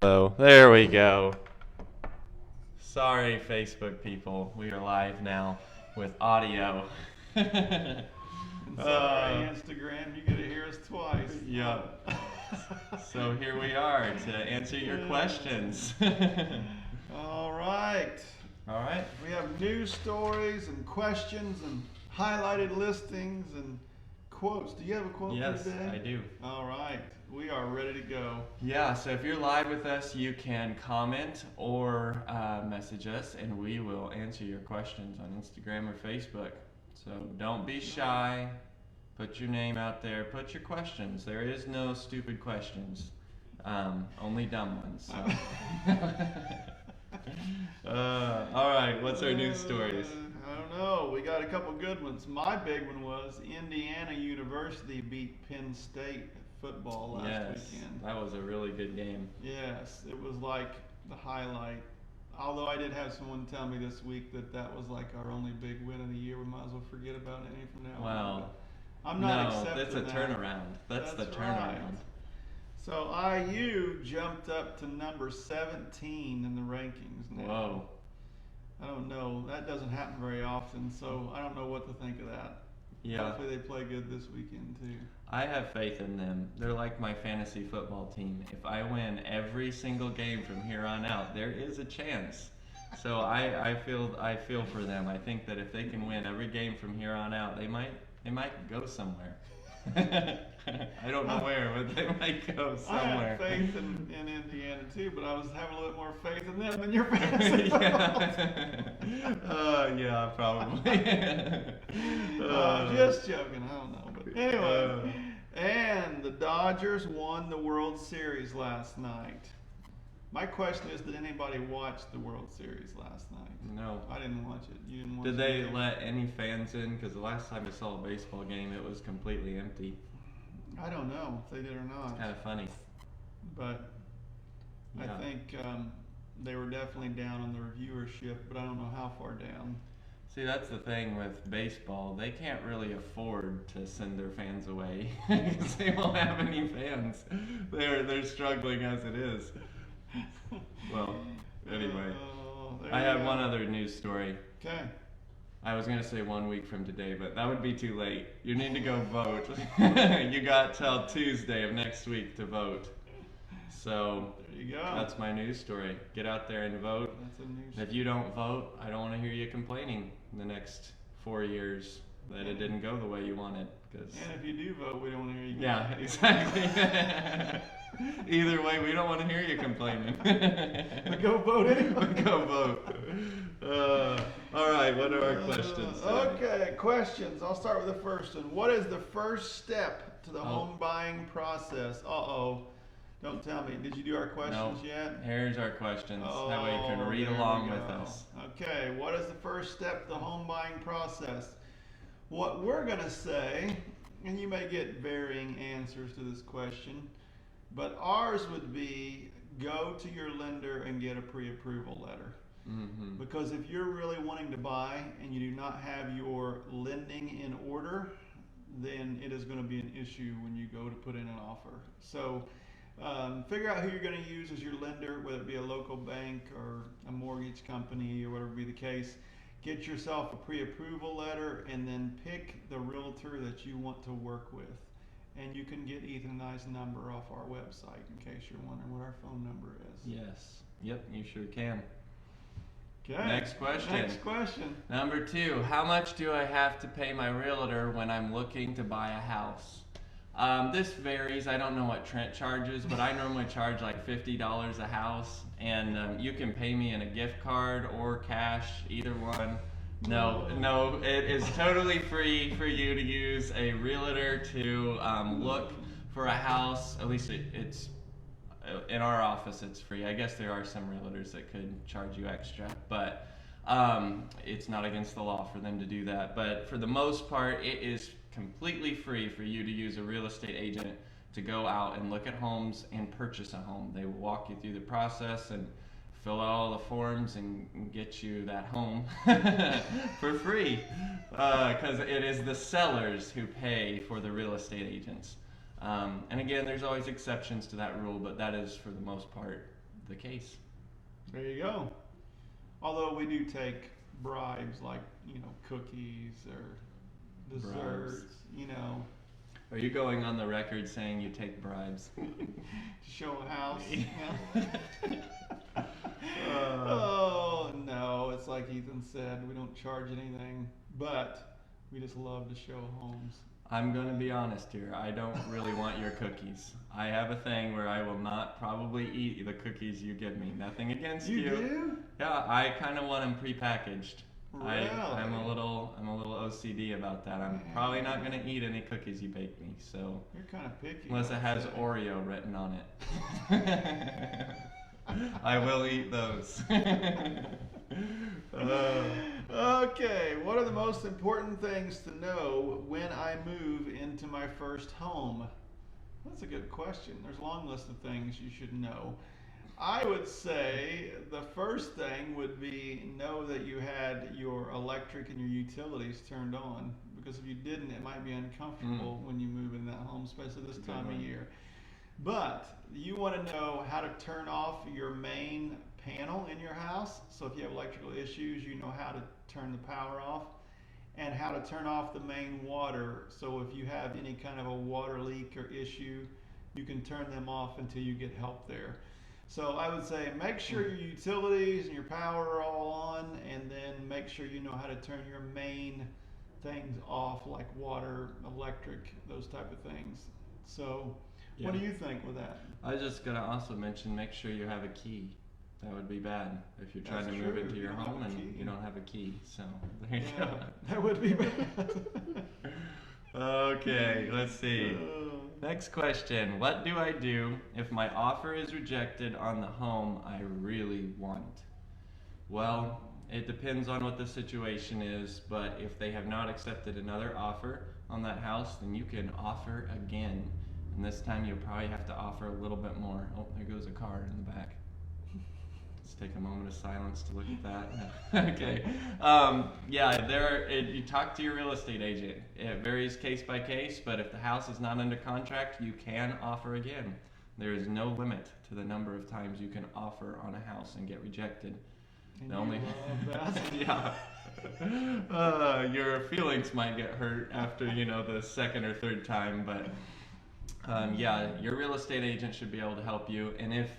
Oh, there we go. Sorry, Facebook people. We are live now with audio. And sorry, Instagram, you get to hear us twice. Yeah. So here we are to answer your questions. All right. All right. We have news stories and questions and highlighted listings and quotes. Do you have a quote Yes, for today? I do. All right. We are ready to go. Yeah, so if you're live with us, you can comment or message us, and we will answer your questions on Instagram or Facebook. So don't be shy. Put your name out there. Put your questions. There is no stupid questions, only dumb ones. So. All right, what's our news stories? I don't know. We got a couple good ones. My big one was Indiana University beat Penn State football last weekend. That was a really good game. Yes, it was like the highlight. Although I did have someone tell me this week that was like our only big win of the year. We might as well forget about it any from now on. Well, I'm not no, accepting that's a turnaround. That's the turnaround. Right. So IU jumped up to number 17 in the rankings now. Whoa. I don't know. That doesn't happen very often, so I don't know what to think of that. Yeah. Hopefully they play good this weekend too. I have faith in them. They're like my fantasy football team. If I win every single game from here on out, there is a chance. So I feel for them. I think that if they can win every game from here on out, they might go somewhere. I don't know where, but they might go somewhere. I had faith in Indiana too, but I was having a little bit more faith in them than your fantasy football. Yeah, probably. Just joking. I don't know, but anyway. And the Dodgers won the World Series last night. My question is, did anybody watch the World Series last night? No. I didn't watch it. You didn't watch it? it? Did they let any fans in? Because the last time I saw a baseball game, it was completely empty. I don't know if they did or not. It's kind of funny. But yeah. I think they were definitely down on their viewership, but I don't know how far down. See, that's the thing with baseball. They can't really afford to send their fans away because they won't have any fans. They're struggling as it is. Well, anyway, I have one other news story. Okay. I was gonna say 1 week from today, but that would be too late. You need to go vote. You got till Tuesday of next week to vote. So there you go. That's my news story. Get out there and vote. That's a news. If you don't vote, I don't want to hear you complaining in the next 4 years that it didn't go the way you wanted. And if you do vote, we don't want to hear you. Yeah, exactly. Either way, we don't want to hear you complaining. But go vote anyway. Go vote. All right, what are our questions? Okay, questions. I'll start with the first one. What is the first step to the home buying process? Don't tell me. Did you do our questions yet? Here's our questions. That way you can read along with us. Okay, what is the first step to the home buying process? What we're going to say, and you may get varying answers to this question, but ours would be go to your lender and get a pre-approval letter. Mm-hmm. Because if you're really wanting to buy and you do not have your lending in order, then it is going to be an issue when you go to put in an offer. So figure out who you're going to use as your lender, whether it be a local bank or a mortgage company or whatever be the case. Get yourself a pre-approval letter and then pick the realtor that you want to work with. And you can get Ethan and I's number off our website in case you're wondering what our phone number is. Yes. Yep, you sure can. Okay. Next question. Next question. Number 2, how much do I have to pay my realtor when I'm looking to buy a house? This varies. I don't know what Trent charges, but I normally charge like $50 a house, and you can pay me in a gift card or cash, either one. No, it is totally free for you to use a realtor to look for a house. At least it's in our office, it's free. I guess there are some realtors that could charge you extra, but it's not against the law for them to do that. But for the most part, it is completely free for you to use a real estate agent to go out and look at homes and purchase a home. They will walk you through the process and fill out all the forms and get you that home for free, because it is the sellers who pay for the real estate agents. And again, there's always exceptions to that rule, but that is for the most part the case. There you go. Although we do take bribes like, cookies or desserts, Are you going on the record saying you take bribes? to show a house. Oh, no, it's like Ethan said, we don't charge anything, but we just love to show homes. I'm going to be honest here. I don't really want your cookies. I have a thing where I will not probably eat the cookies you give me. Nothing against you. You do? Yeah, I kind of want them prepackaged. Really? I'm a little OCD about that. I'm probably not going to eat any cookies you bake me. So You're kind of picky. unless it has Oreo written on it. I will eat those. Okay, what are the most important things to know when I move into my first home? That's a good question. There's a long list of things you should know. I would say the first thing would be know that you had your electric and your utilities turned on, because if you didn't, it might be uncomfortable when you move in that home, especially this time of year. But you want to know how to turn off your main panel in your house. So if you have electrical issues, you know how to turn the power off, and how to turn off the main water. So if you have any kind of a water leak or issue, you can turn them off until you get help there. So I would say make sure your utilities and your power are all on, and then make sure you know how to turn your main things off, like water, electric, those type of things. So what do you think with that? I was just going to also mention, make sure you have a key. That would be bad if you're trying That's to move true. into your You don't home have a and key. you don't have a key. So there you go. That would be bad. Okay, let's see. Next question. What do I do if my offer is rejected on the home I really want? Well, it depends on what the situation is, but if they have not accepted another offer on that house, then you can offer again. And this time you'll probably have to offer a little bit more. Oh, there goes a car in the back. Let's take a moment of silence to look at that. Okay. You talk to your real estate agent. It varies case by case, but if the house is not under contract, you can offer again. There is no limit to the number of times you can offer on a house and get rejected. And The only love that. yeah. Your feelings might get hurt after the second or third time, but your real estate agent should be able to help you. And if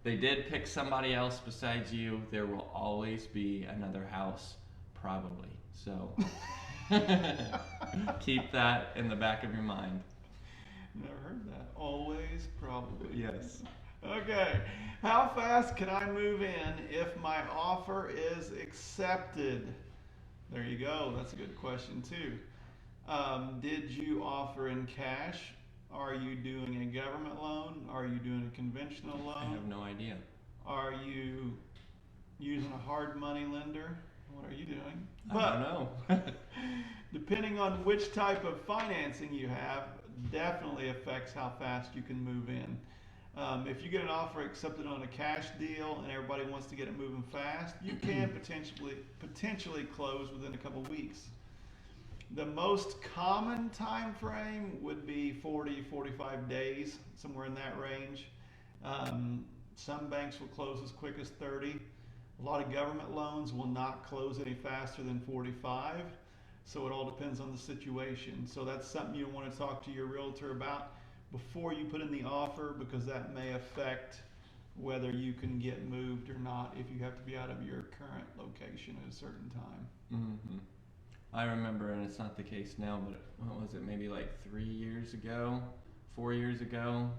they did pick somebody else besides you, there will always be another house, probably. So keep that in the back of your mind. Never heard that. Always, probably. Yes. Okay. How fast can I move in if my offer is accepted? There you go. That's a good question too. Did you offer in cash? Are you doing a government loan? Are you doing a conventional loan? I have no idea. Are you using a hard money lender? What are you doing? I don't know. Depending on which type of financing you have, definitely affects how fast you can move in. If you get an offer accepted on a cash deal and everybody wants to get it moving fast, you can potentially close within a couple weeks. The most common time frame would be 40-45 days, somewhere in that range. Some banks will close as quick as 30. A lot of government loans will not close any faster than 45. So it all depends on the situation. So that's something you want to talk to your realtor about before you put in the offer, because that may affect whether you can get moved or not if you have to be out of your current location at a certain time. Mm-hmm. I remember, and it's not the case now, but what was it, maybe like 4 years ago,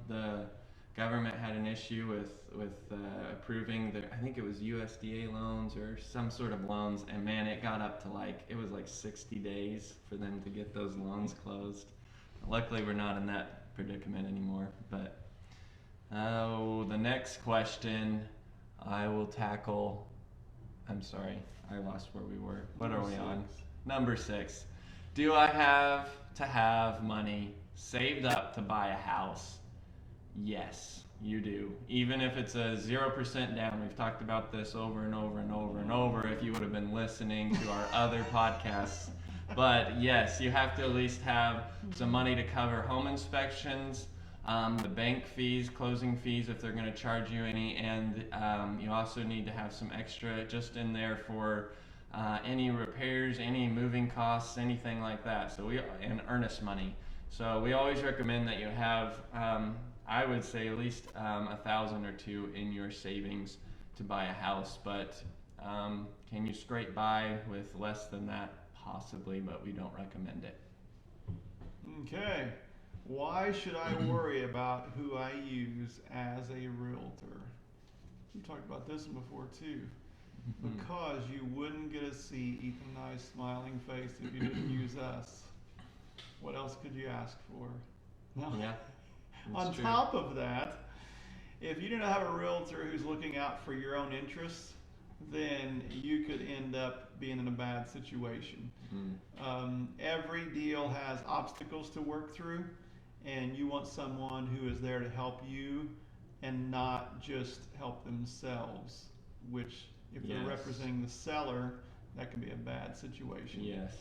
the government had an issue with approving I think it was USDA loans or some sort of loans, and man, it got up to it was like 60 days for them to get those loans closed. Luckily, we're not in that predicament anymore, but the next question I will tackle. I'm sorry, I lost where we were. What are we on? Number 6. Do I have to have money saved up to buy a house? Yes, you do. Even if it's a 0% down. We've talked about this over and over and over and over if you would have been listening to our other podcasts. But yes, you have to at least have some money to cover home inspections, the bank fees, closing fees if they're going to charge you any, and you also need to have some extra just in there for any repairs, any moving costs, anything like that. And earnest money. So we always recommend that you have, I would say, at least $1,000 or $2,000 in your savings to buy a house. But can you scrape by with less than that? Possibly, but we don't recommend it. Okay. Why should I worry about who I use as a realtor? We talked about this one before too. Because you wouldn't get to see Ethan and I's smiling face if you didn't use us. What else could you ask for? No. Yeah. On top of that, if you don't have a realtor who's looking out for your own interests, then you could end up being in a bad situation. Every deal has obstacles to work through, and you want someone who is there to help you and not just help themselves, which if they're representing the seller, that can be a bad situation. Yes.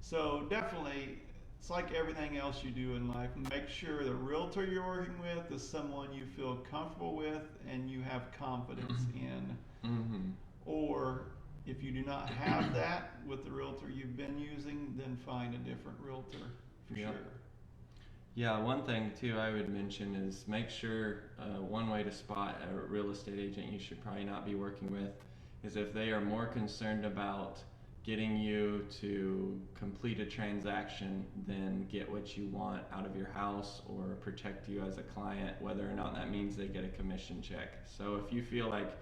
So definitely, it's like everything else you do in life. Make sure the realtor you're working with is someone you feel comfortable with and you have confidence in. Or if you do not have that with the realtor you've been using, then find a different realtor for sure. Yeah, one thing too I would mention is make sure one way to spot a real estate agent you should probably not be working with is if they are more concerned about getting you to complete a transaction than get what you want out of your house or protect you as a client, whether or not that means they get a commission check. So if you feel like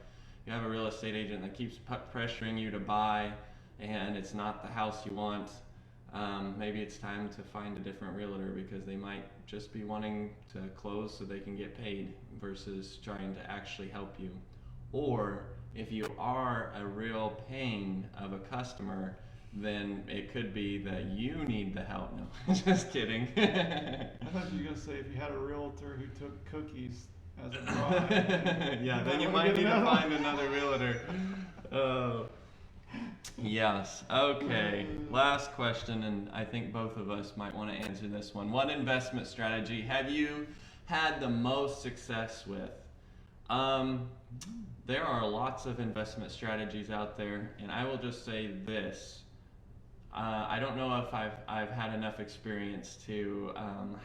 you have a real estate agent that keeps pressuring you to buy and it's not the house you want, maybe it's time to find a different realtor because they might just be wanting to close so they can get paid versus trying to actually help you. Or if you are a real pain of a customer, then it could be that you need the help. No, just kidding. I thought you were going to say if you had a realtor who took cookies as a bribe. Yeah, then you might need to find another realtor. Yes. Okay. Last question, and I think both of us might want to answer this one. What investment strategy have you had the most success with? There are lots of investment strategies out there, and I will just say this. I don't know if I've had enough experience to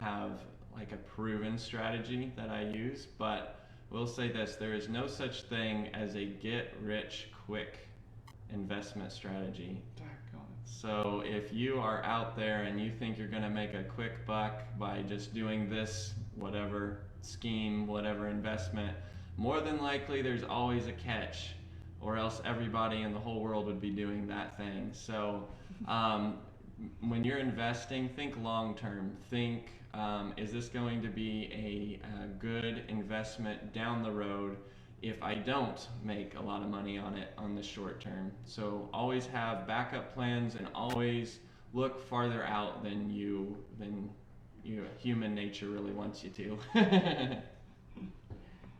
have like a proven strategy that I use, but we'll say this: there is no such thing as a get-rich-quick investment strategy. So if you are out there and you think you're going to make a quick buck by just doing this whatever scheme, whatever investment, more than likely there's always a catch, or else everybody in the whole world would be doing that thing. So when you're investing, think long term. Think, is this going to be a good investment down the road if I don't make a lot of money on it on the short term? So always have backup plans and always look farther out than human nature really wants you to.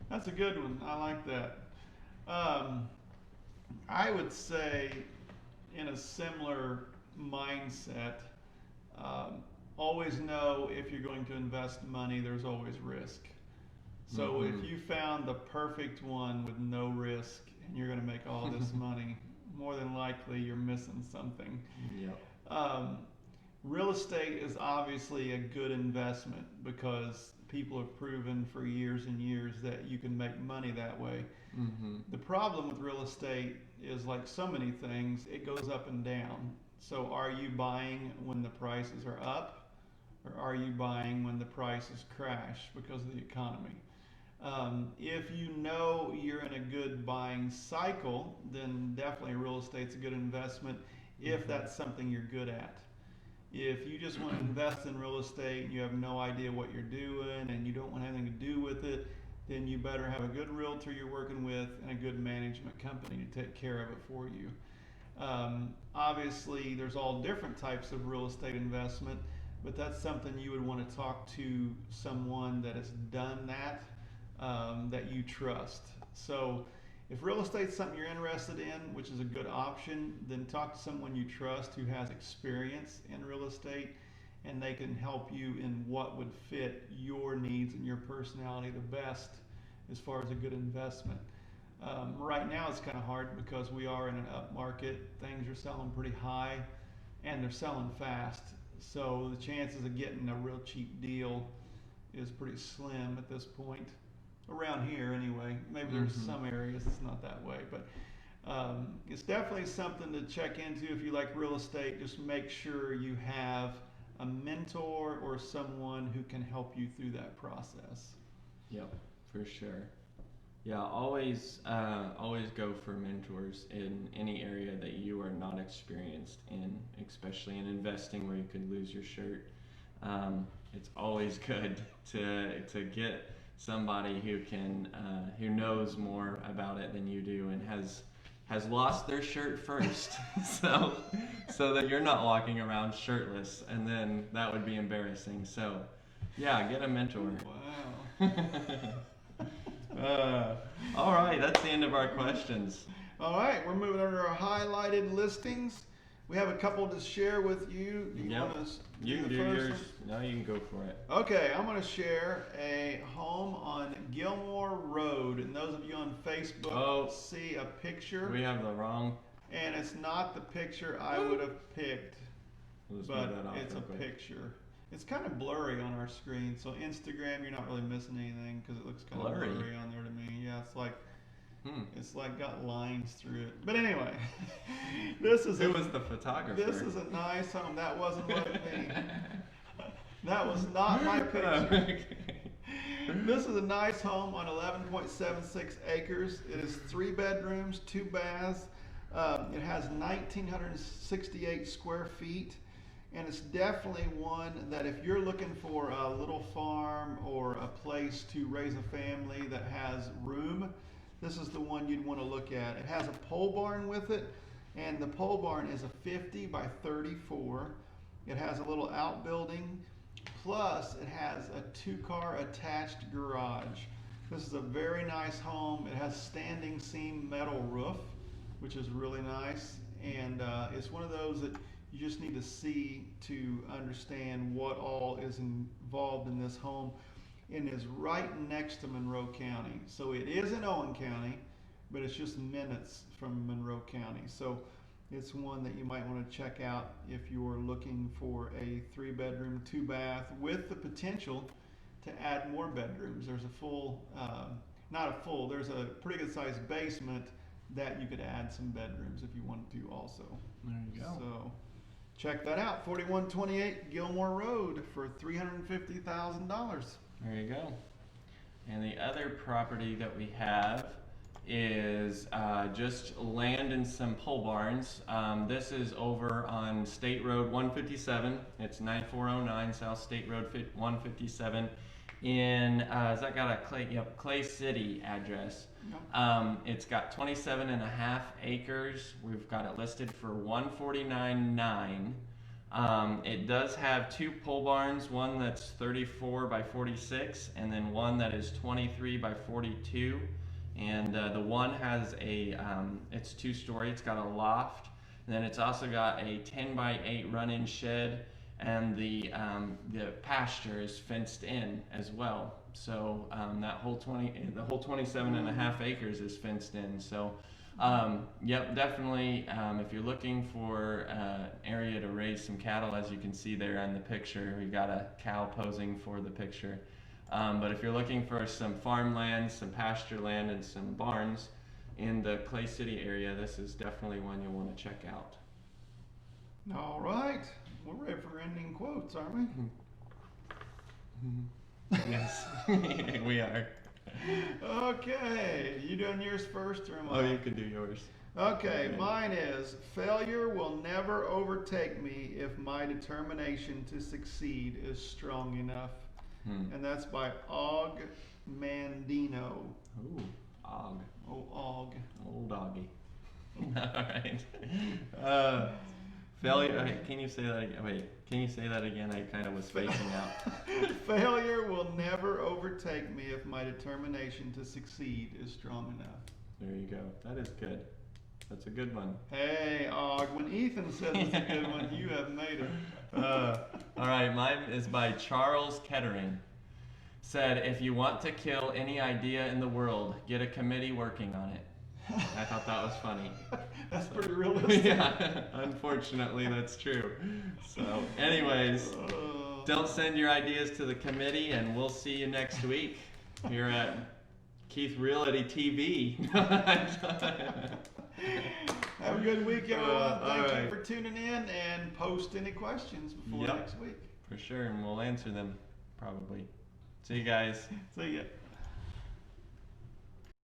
That's a good one. I like that. I would say in a similar mindset, always know if you're going to invest money, there's always risk. So if you found the perfect one with no risk and you're going to make all this money, more than likely you're missing something. Yep. Real estate is obviously a good investment because people have proven for years and years that you can make money that way. The problem with real estate is, like so many things, it goes up and down. So are you buying when the prices are up, or are you buying when the prices crash because of the economy? If you know you're in a good buying cycle, then definitely real estate's a good investment if that's something you're good at. If you just want to invest in real estate and you have no idea what you're doing and you don't want anything to do with it, then you better have a good realtor you're working with and a good management company to take care of it for you. Obviously, there's all different types of real estate investment, but that's something you would want to talk to someone that has done that, that you trust. So if real estate's something you're interested in, which is a good option, then talk to someone you trust who has experience in real estate and they can help you in what would fit your needs and your personality the best as far as a good investment. Right now it's kind of hard because we are in an up market. Things are selling pretty high and they're selling fast. So the chances of getting a real cheap deal is pretty slim at this point. Around here anyway. Maybe there's some areas it's not that way, but it's definitely something to check into if you like real estate. Just make sure you have a mentor or someone who can help you through that process. Yep, for sure. Yeah, always go for mentors in any area that you are not experienced in, especially in investing where you could lose your shirt. It's always good to get somebody who knows more about it than you do and has lost their shirt first, so that you're not walking around shirtless, and then that would be embarrassing. So, yeah, get a mentor. Wow. All right, that's the end of our questions. All right, we're moving on to our highlighted listings. We have a couple to share with you. Do you want to You can do first yours. one? No, you can go for it. Okay, I'm going to share a home on Gilmore Road, and those of you on Facebook see a picture. We have the wrong. And it's not the picture I would have picked, We'll just but move that off it's a real quick. picture. It's kind of blurry on our screen, so Instagram, you're not really missing anything because it looks kind of blurry on there to me. Yeah, it's like got lines through it. But anyway, Who was the photographer? This is a nice home. That wasn't like me. That was not my picture. This is a nice home on 11.76 acres. It is 3 bedrooms, 2 baths. It has 1,968 square feet. And it's definitely one that if you're looking for a little farm or a place to raise a family that has room, this is the one you'd want to look at. It has a pole barn with it, and the pole barn is a 50 by 34. It has a little outbuilding, plus it has a 2-car attached garage. This is a very nice home. It has standing seam metal roof, which is really nice, and it's one of those that you just need to see to understand what all is involved in this home, and is right next to Monroe County. So it is in Owen County, but it's just minutes from Monroe County. So it's one that you might want to check out if you're looking for a 3-bedroom, 2-bath with the potential to add more bedrooms. There's a full, there's a pretty good sized basement that you could add some bedrooms if you wanted to also. There you go. So check that out, 4128 Gilmore Road for $350,000. There you go. And the other property that we have is just land and some pole barns. This is over on State Road 157. It's 9409 South State Road 157 in, has that got a Clay City address? Yep. It's got 27.5 acres. We've got it listed for $149,900. It does have 2 pole barns, one that's 34 by 46 and then one that is 23 by 42. And the one has it's 2-story, it's got a loft, and then it's also got a 10 by 8 run-in shed, and the pasture is fenced in as well. So that whole 27.5 acres is fenced in. So yep, definitely if you're looking for an area to raise some cattle, as you can see there in the picture, we got a cow posing for the picture. But if you're looking for some farmland, some pasture land, and some barns in the Clay City area, this is definitely one you'll want to check out. All right, we're ready for ending quotes, aren't we? Yes, we are. Okay, you doing yours first or am I? Oh, you can do yours. Okay, mine is, failure will never overtake me if my determination to succeed is strong enough. And that's by Og Mandino. Ooh, Og. Oh, Og. Old doggy. All right. Failure. Okay, can you say that again? Wait, can you say that again? I kind of was spacing out. Failure will never overtake me if my determination to succeed is strong enough. There you go. That is good. That's a good one. Hey, Og, when Ethan says it's a good one, you have made it. All right, mine is by Charles Kettering. Said, if you want to kill any idea in the world, get a committee working on it. I thought that was funny. That's pretty realistic. Yeah, unfortunately, that's true. So, anyways, don't send your ideas to the committee, and we'll see you next week here at Keith Realty TV. Have a good week, everyone. Thank you right. for tuning in, and post any questions before Yep. next week. For sure, and we'll answer them probably. See you guys. See ya.